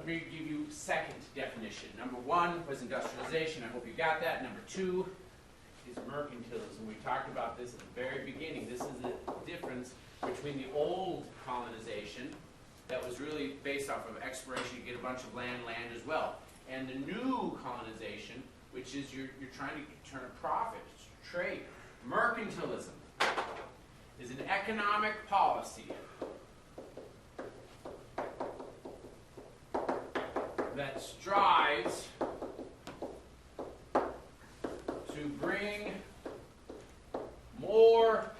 let me give you second definition. Number one was industrialization. I hope you got that. Number two is mercantilism. We talked about this at the very beginning. This is the difference between the old colonization that was really based off of exploration. You get a bunch of land as well. And the new colonization, which is you're trying to turn a profit, trade. Mercantilism is an economic policy that strives to bring more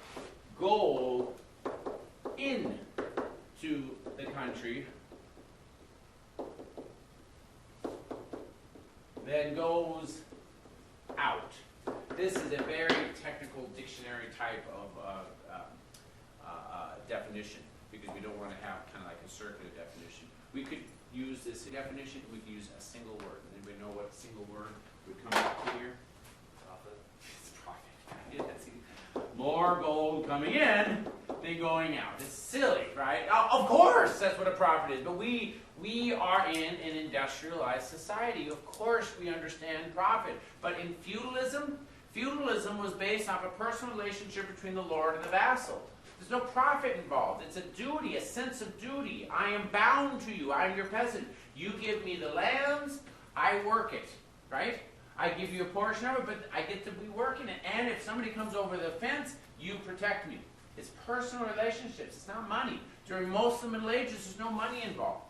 gold into the country than goes out. This is a very technical dictionary type of definition, because we don't want to have kind of like a circular definition. We could use this definition, we could use a single word. Anybody know what single word would come back to here? Profit. It's profit. Yeah, that's it. More gold coming in than going out. It's silly, right? Of course, that's what a profit is. But we are in an industrialized society. Of course, we understand profit. But in feudalism was based off a personal relationship between the lord and the vassal. There's no profit involved. It's a duty, a sense of duty. I am bound to you. I am your peasant. You give me the lands, I work it, right? I give you a portion of it, but I get to be working it. And if somebody comes over the fence, you protect me. It's personal relationships. It's not money. During most of the Middle Ages, there's no money involved.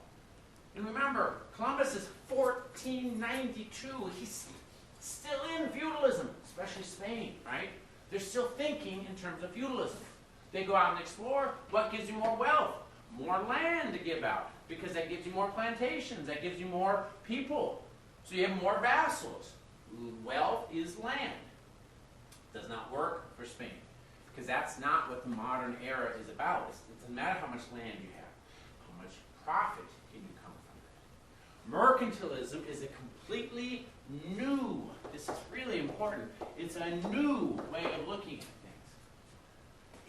And remember, Columbus is 1492. He's still in feudalism, especially Spain, right? They're still thinking in terms of feudalism. They go out and explore. What gives you more wealth? More land to give out, because that gives you more plantations. That gives you more people. So you have more vassals. Wealth is land. Does not work for Spain, because that's not what the modern era is about. It doesn't matter how much land you have. How much profit can you come from that? Mercantilism is a completely new, this is really important, it's a new way of looking at things.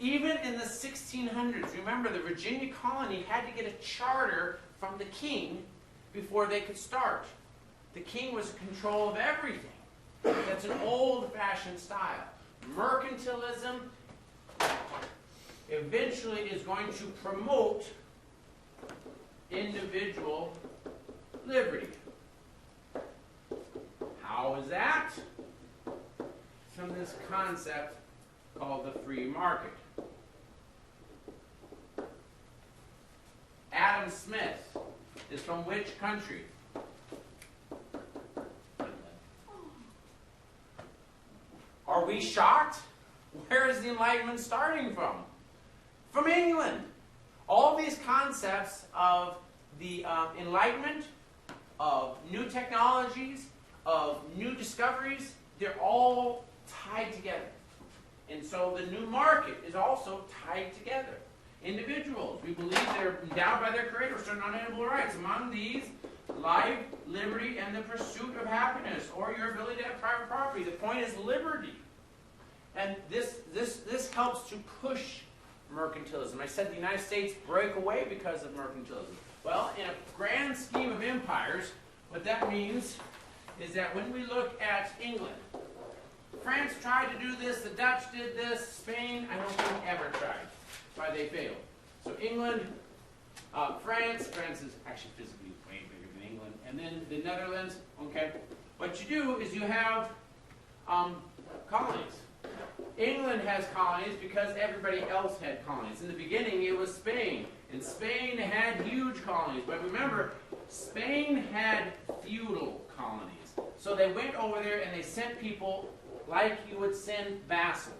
Even in the 1600s, remember the Virginia colony had to get a charter from the king before they could start. The king was in control of everything. That's an old-fashioned style. Mercantilism eventually is going to promote individual liberty. How is that? From this concept called the free market. Adam Smith is from which country? Are we shocked? Where is the Enlightenment starting from? From England. All these concepts of the Enlightenment, of new technologies, of new discoveries, they're all tied together. And so the new market is also tied together. Individuals, we believe they're endowed by their Creator with certain unalienable rights. Among these, life, liberty, and the pursuit of happiness, or your ability to have private property. The point is liberty. And this helps to push mercantilism. I said the United States break away because of mercantilism. Well, in a grand scheme of empires, what that means is that when we look at England, France tried to do this, the Dutch did this, Spain, I don't think ever tried. That's why they failed. So England, France is actually physically way bigger than England, and then the Netherlands, okay. What you do is you have colonies. England has colonies because everybody else had colonies. In the beginning, it was Spain, and Spain had huge colonies. But remember, Spain had feudal colonies. So they went over there and they sent people like you would send vassals.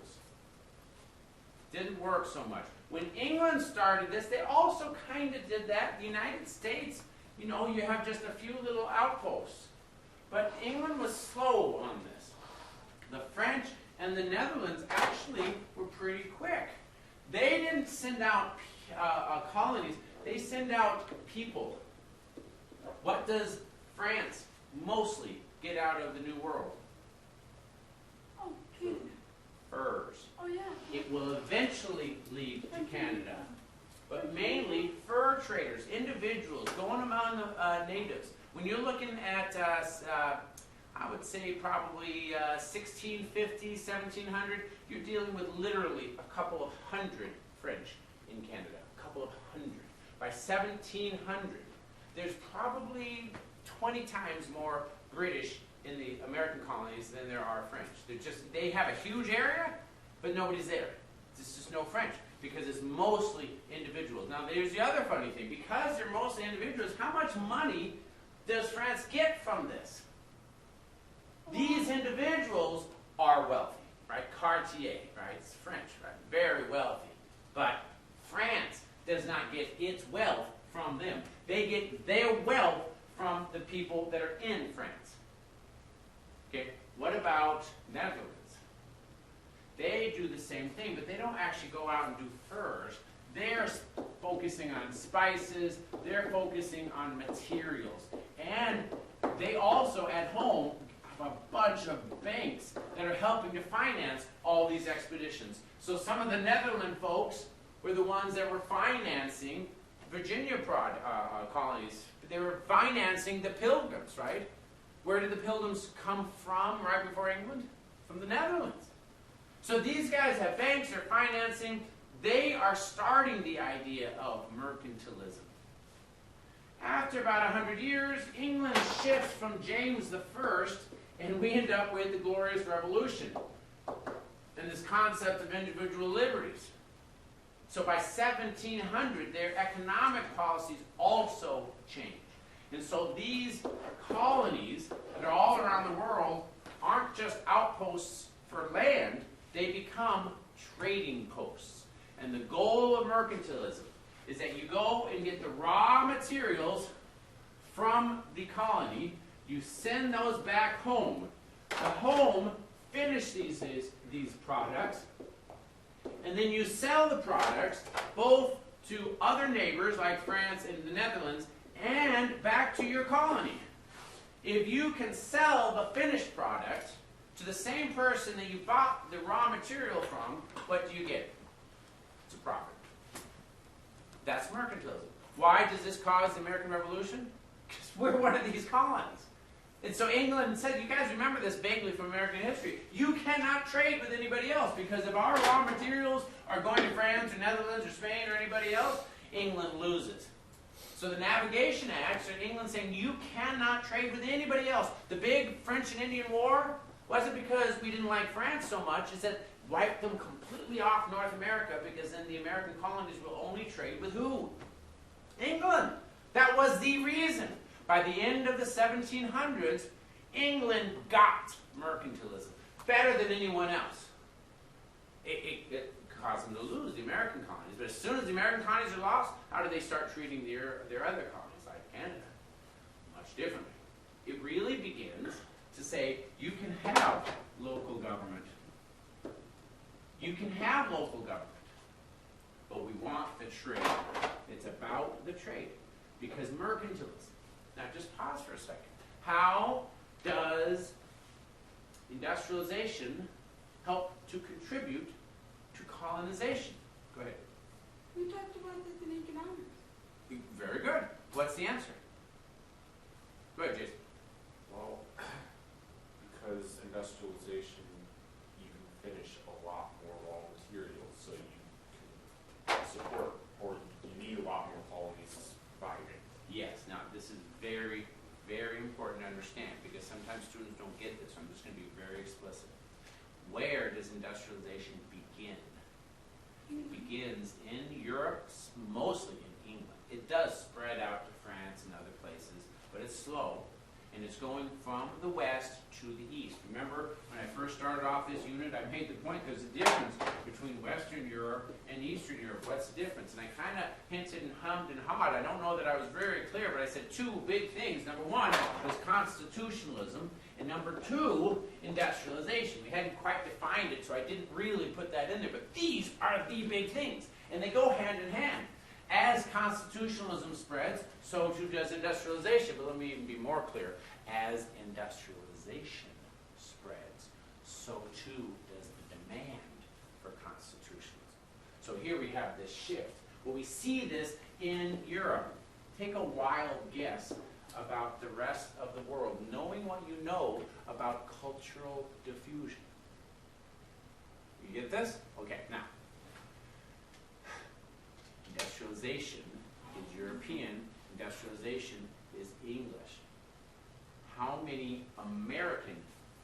Didn't work so much. When England started this, they also kind of did that. The United States, you know, you have just a few little outposts. But England was slow on this. The French and the Netherlands actually were pretty quick. They didn't send out colonies. They send out people. What does France mostly get out of the New World? Oh, food. Furs. Oh, yeah. It will eventually lead to Canada. but mainly fur traders, individuals going among the natives. When you're looking at, I would say probably 1650, 1700, you're dealing with literally a couple of hundred French in Canada, a couple of hundred. By 1700, there's probably 20 times more British in the American colonies than there are French. They have a huge area, but nobody's there. There's just no French, because it's mostly individuals. Now, there's the other funny thing. Because they're mostly individuals, how much money does France get from this? These individuals are wealthy, right? Cartier, right? It's French, right? Very wealthy. But France does not get its wealth from them. They get their wealth from the people that are in France. Okay, what about Netherlands? They do the same thing, but they don't actually go out and do furs. They're focusing on spices, they're focusing on materials. And they also, at home, have a bunch of banks that are helping to finance all these expeditions. So some of the Netherlands folks were the ones that were financing Virginia colonies. They were financing the Pilgrims, right? Where did the Pilgrims come from right before England? From the Netherlands. So these guys have banks, they're financing, they are starting the idea of mercantilism. After about 100 years, England shifts from James I, and we end up with the Glorious Revolution and this concept of individual liberties. So by 1700, their economic policies also change. And so these colonies that are all around the world aren't just outposts for land, they become trading posts. And the goal of mercantilism is that you go and get the raw materials from the colony, you send those back home. The home finish these products, and then you sell the products both to other neighbors like France and the Netherlands and back to your colony. If you can sell the finished product to the same person that you bought the raw material from, what do you get? It's a profit. That's mercantilism. Why does this cause the American Revolution? Because we're one of these colonies. And so England said, you guys remember this vaguely from American history, you cannot trade with anybody else, because if our raw materials are going to France or Netherlands or Spain or anybody else, England loses. So the Navigation Act, so England saying you cannot trade with anybody else. The big French and Indian War wasn't because we didn't like France so much, it's that wiped them completely off North America, because then the American colonies will only trade with who? England. That was the reason. By the end of the 1700s, England got mercantilism better than anyone else. It caused them to lose the American colonies. But as soon as the American colonies are lost, how do they start treating their other colonies, like Canada? Much differently. It really begins to say, you can have local government. You can have local government. But we want the trade. It's about the trade. Because mercantilism. Now just pause for a second. How does industrialization help to contribute to colonization? Go ahead. We talked about this in economics. Very good. What's the answer? Go ahead, Jason. Well, because industrialization, you can finish a lot more raw materials, so you can support, or you need a lot more colonies buying it. Yes. Now, this is very, very important to understand, because sometimes students don't get this. So I'm just going to be very explicit. Where does industrialization begin? It begins in Europe, mostly in England. It does spread out to France and other places, but it's slow. And it's going from the west to the east. Remember, when I first started off this unit, I made the point there's a difference between Western Europe and Eastern Europe. What's the difference? And I kind of hinted and hummed and hawed. I don't know that I was very clear, but I said two big things. Number one was constitutionalism, and number two, industrialization. We hadn't quite defined it, so I didn't really put that in there. But these are the big things, and they go hand in hand. As constitutionalism spreads, so too does industrialization. But let me even be more clear. As industrialization spreads, so too does the demand for constitutionalism. So here we have this shift Well, we see this in Europe. Take a wild guess about the rest of the world, knowing what you know about cultural diffusion. You get this? Okay, now. Industrialization is European, industrialization is English. How many American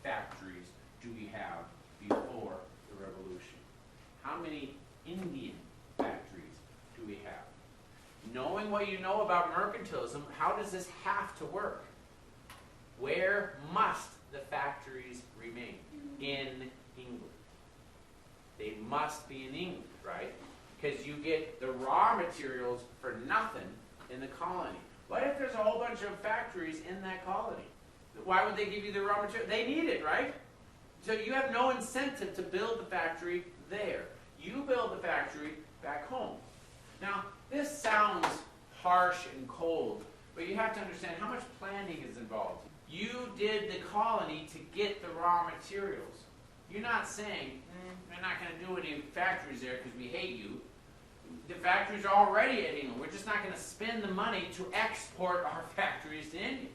factories do we have before the revolution? How many Indian factories do we have? Knowing what you know about mercantilism, how does this have to work? Where must the factories remain? In England. They must be in England, right? Because you get the raw materials for nothing in the colony. What if there's a whole bunch of factories in that colony? Why would they give you the raw material? They need it, right? So you have no incentive to build the factory there. You build the factory back home. Now, this sounds harsh and cold, but you have to understand how much planning is involved. You did the colony to get the raw materials. You're not saying, we're not going to do any factories there because we hate you. The factories are already at England. We're just not going to spend the money to export our factories to India.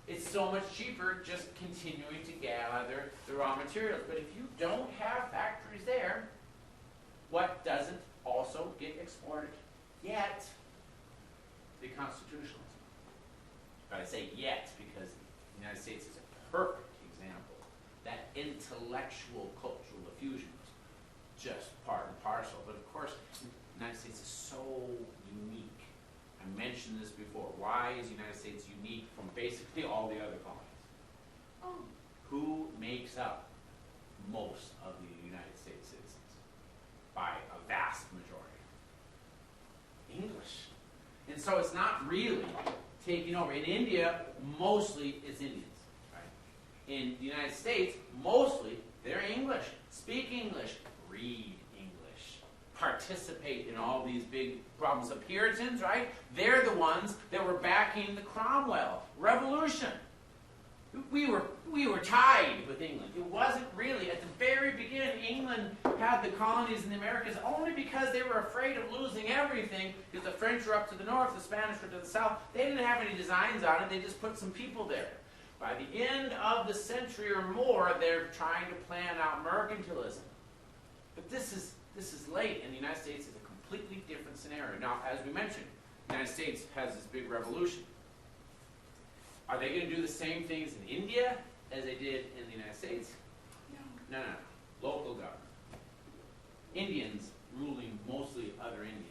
It's so much cheaper just continuing to gather the raw materials. But if you don't have factories there, what doesn't also get exported? Yet, the constitutionalism. But I say yet because the United States is a perfect example. That intellectual cultural diffusion was just part and parcel. But of course, the United States is so unique. I mentioned this before. Why is the United States unique from basically all the other colonies? Oh, Who makes up most of the United States citizens? By a vast majority. English. And so it's not really taking over. In India, mostly it's Indians. Right? In the United States, mostly they're English. Speak English. Read English. Participate in all these big problems. The Puritans, right? They're the ones that were backing the Cromwell Revolution. We were tied with England. It wasn't really, at the very beginning, England had the colonies in the Americas only because they were afraid of losing everything, because the French were up to the north, the Spanish were to the south. They didn't have any designs on it, they just put some people there. By the end of the century or more, they're trying to plan out mercantilism. But this is late, and the United States is a completely different scenario. Now, as we mentioned, the United States has this big revolution. Are they going to do the same things in India as they did in the United States? no. No. Local government. Indians ruling mostly other Indians.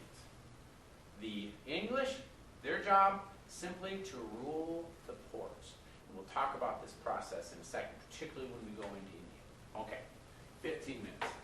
The English, their job, simply to rule the ports. And we'll talk about this process in a second, particularly when we go into India. Okay, 15 minutes.